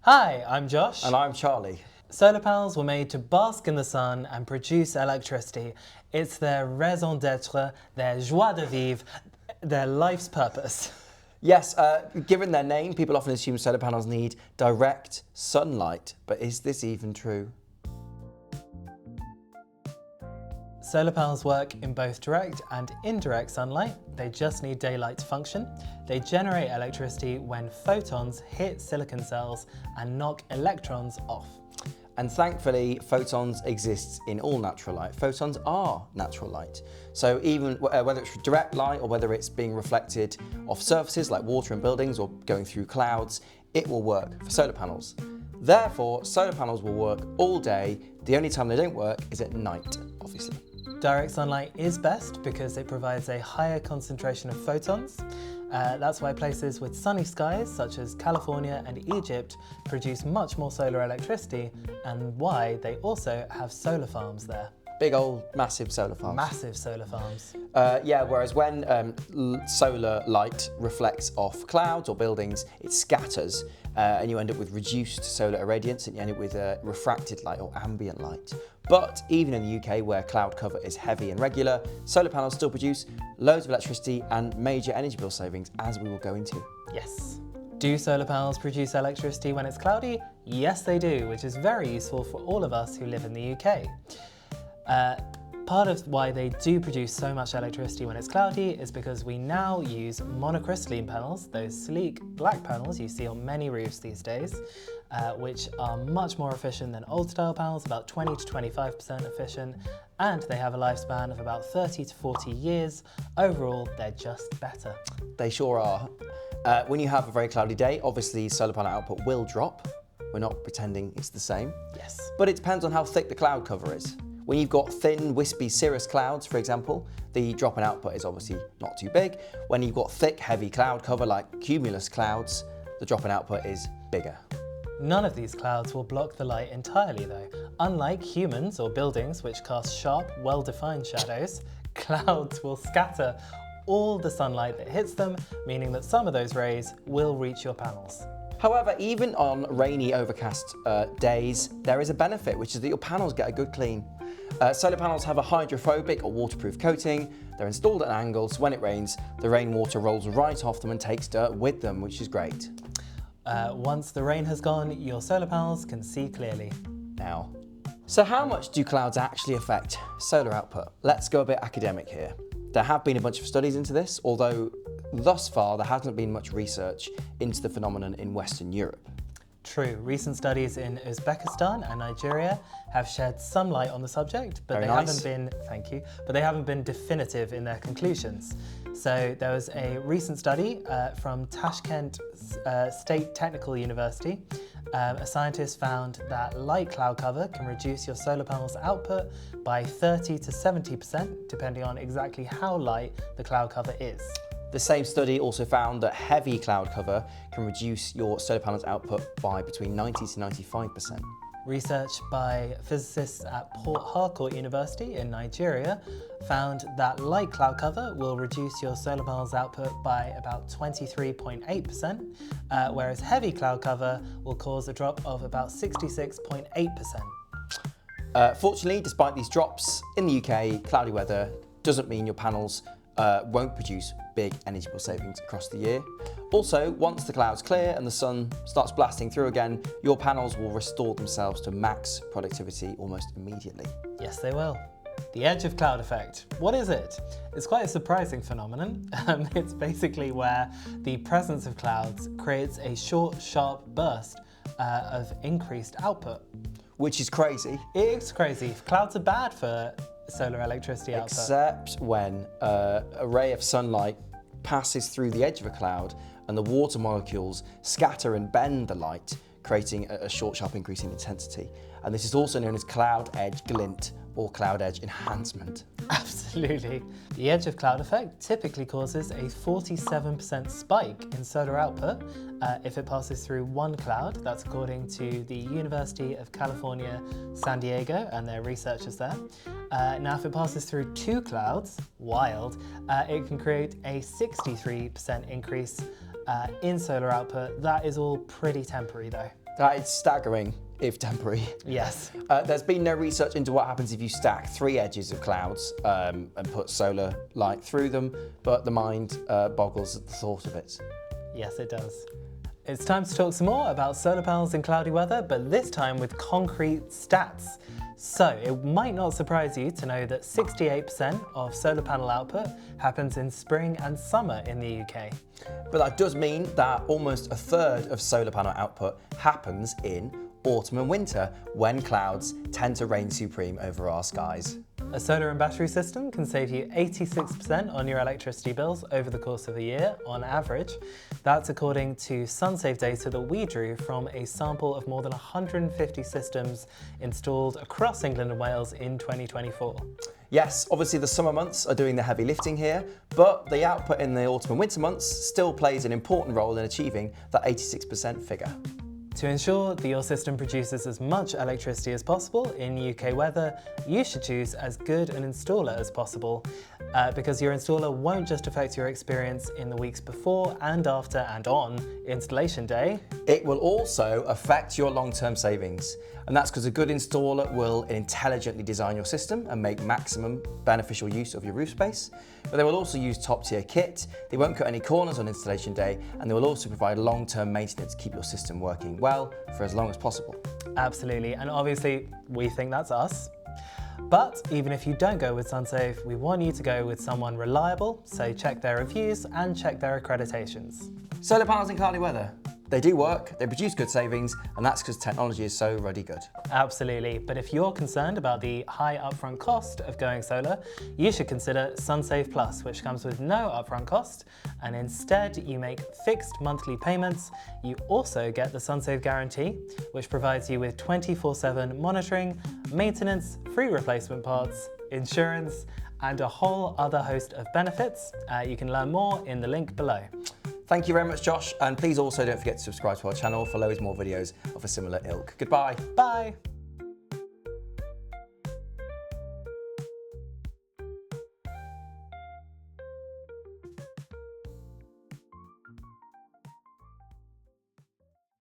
Hi, I'm Josh. And I'm Charlie. Solar panels were made to bask in the sun and produce electricity. It's their raison d'être, their joie de vivre, their life's purpose. Yes, given their name, people often assume solar panels need direct sunlight, but is this even true? Solar panels work in both direct and indirect sunlight. They just need daylight to function. They generate electricity when photons hit silicon cells and knock electrons off. And thankfully, photons exist in all natural light. Photons are natural light. So even whether it's direct light or whether it's being reflected off surfaces like water in buildings or going through clouds, it will work for solar panels. Therefore, solar panels will work all day. The only time they don't work is at night, obviously. Direct sunlight is best because it provides a higher concentration of photons. That's why places with sunny skies, such as California and Egypt, produce much more solar electricity, and why they also have solar farms there. Big old massive solar farms. Massive solar farms. Yeah, whereas when solar light reflects off clouds or buildings, it scatters and you end up with reduced solar irradiance and you end up with refracted light or ambient light. But even in the UK, where cloud cover is heavy and regular, solar panels still produce loads of electricity and major energy bill savings, as we will go into. Yes. Do solar panels produce electricity when it's cloudy? Yes, they do, which is very useful for all of us who live in the UK. Part of why they do produce so much electricity when it's cloudy is because we now use monocrystalline panels, those sleek black panels you see on many roofs these days, which are much more efficient than old style panels, about 20 to 25% efficient, and they have a lifespan of about 30 to 40 years. Overall, they're just better. They sure are. When you have a very cloudy day, obviously solar panel output will drop. We're not pretending it's the same. Yes. But it depends on how thick the cloud cover is. When you've got thin, wispy cirrus clouds, for example, the drop in output is obviously not too big. When you've got thick, heavy cloud cover like cumulus clouds, the drop in output is bigger. None of these clouds will block the light entirely though. Unlike humans or buildings which cast sharp, well-defined shadows, clouds will scatter all the sunlight that hits them, meaning that some of those rays will reach your panels. However, even on rainy, overcast days, there is a benefit, which is that your panels get a good clean. Solar panels have a hydrophobic or waterproof coating. They're installed at an angle, so when it rains, the rainwater rolls right off them and takes dirt with them, which is great. Once the rain has gone, your solar panels can see clearly. Now, so how much do clouds actually affect solar output? Let's go a bit academic here. There have been a bunch of studies into this, although thus far there hasn't been much research into the phenomenon in Western Europe. True, recent studies in Uzbekistan and Nigeria have shed some light on the subject, but haven't been definitive in their conclusions. So there was a recent study from Tashkent State Technical University. A scientist found that light cloud cover can reduce your solar panel's output by 30 to 70%, depending on exactly how light the cloud cover is. The same study also found that heavy cloud cover can reduce your solar panel's output by between 90 to 95%. Research by physicists at Port Harcourt University in Nigeria found that light cloud cover will reduce your solar panel's output by about 23.8%, whereas heavy cloud cover will cause a drop of about 66.8%. Fortunately, despite these drops, in the UK, cloudy weather doesn't mean your panels won't produce big energy bill savings across the year. Also, once the clouds clear and the sun starts blasting through again, your panels will restore themselves to max productivity almost immediately. Yes, they will. The edge of cloud effect. What is it? It's quite a surprising phenomenon. It's basically where the presence of clouds creates a short, sharp burst of increased output. Which is crazy. It is crazy. Clouds are bad for solar electricity output. Except when a ray of sunlight passes through the edge of a cloud and the water molecules scatter and bend the light, creating a short, sharp increase in intensity. And this is also known as cloud edge glint or cloud edge enhancement. Absolutely. The edge of cloud effect typically causes a 47% spike in solar output if it passes through one cloud. That's according to the University of California, San Diego, and their researchers there. Now, if it passes through two clouds, wild, it can create a 63% increase in solar output. That is all pretty temporary though. That is staggering, if temporary. Yes. There's been no research into what happens if you stack 3 edges of clouds and put solar light through them, but the mind boggles at the thought of it. Yes, it does. It's time to talk some more about solar panels in cloudy weather, but this time with concrete stats. So it might not surprise you to know that 68% of solar panel output happens in spring and summer in the UK. But that does mean that almost a third of solar panel output happens in autumn and winter, when clouds tend to reign supreme over our skies. A solar and battery system can save you 86% on your electricity bills over the course of a year, on average. That's according to SunSafe data that we drew from a sample of more than 150 systems installed across England and Wales in 2024. Yes, obviously the summer months are doing the heavy lifting here, but the output in the autumn and winter months still plays an important role in achieving that 86% figure. To ensure that your system produces as much electricity as possible in UK weather, you should choose as good an installer as possible, because your installer won't just affect your experience in the weeks before and after and on installation day. It will also affect your long-term savings, and that's because a good installer will intelligently design your system and make maximum beneficial use of your roof space. But they will also use top-tier kit, they won't cut any corners on installation day, and they will also provide long-term maintenance to keep your system working well for as long as possible. Absolutely, and obviously we think that's us. But even if you don't go with SunSafe, we want you to go with someone reliable, so check their reviews and check their accreditations. Solar panels in cloudy weather. They do work, they produce good savings, and that's because technology is so ruddy good. Absolutely, but if you're concerned about the high upfront cost of going solar, you should consider SunSafe Plus, which comes with no upfront cost, and instead you make fixed monthly payments. You also get the SunSafe guarantee, which provides you with 24/7 monitoring, maintenance, free replacement parts, insurance, and a whole other host of benefits. You can learn more in the link below. Thank you very much, Josh, and please also don't forget to subscribe to our channel for loads more videos of a similar ilk. Goodbye. Bye.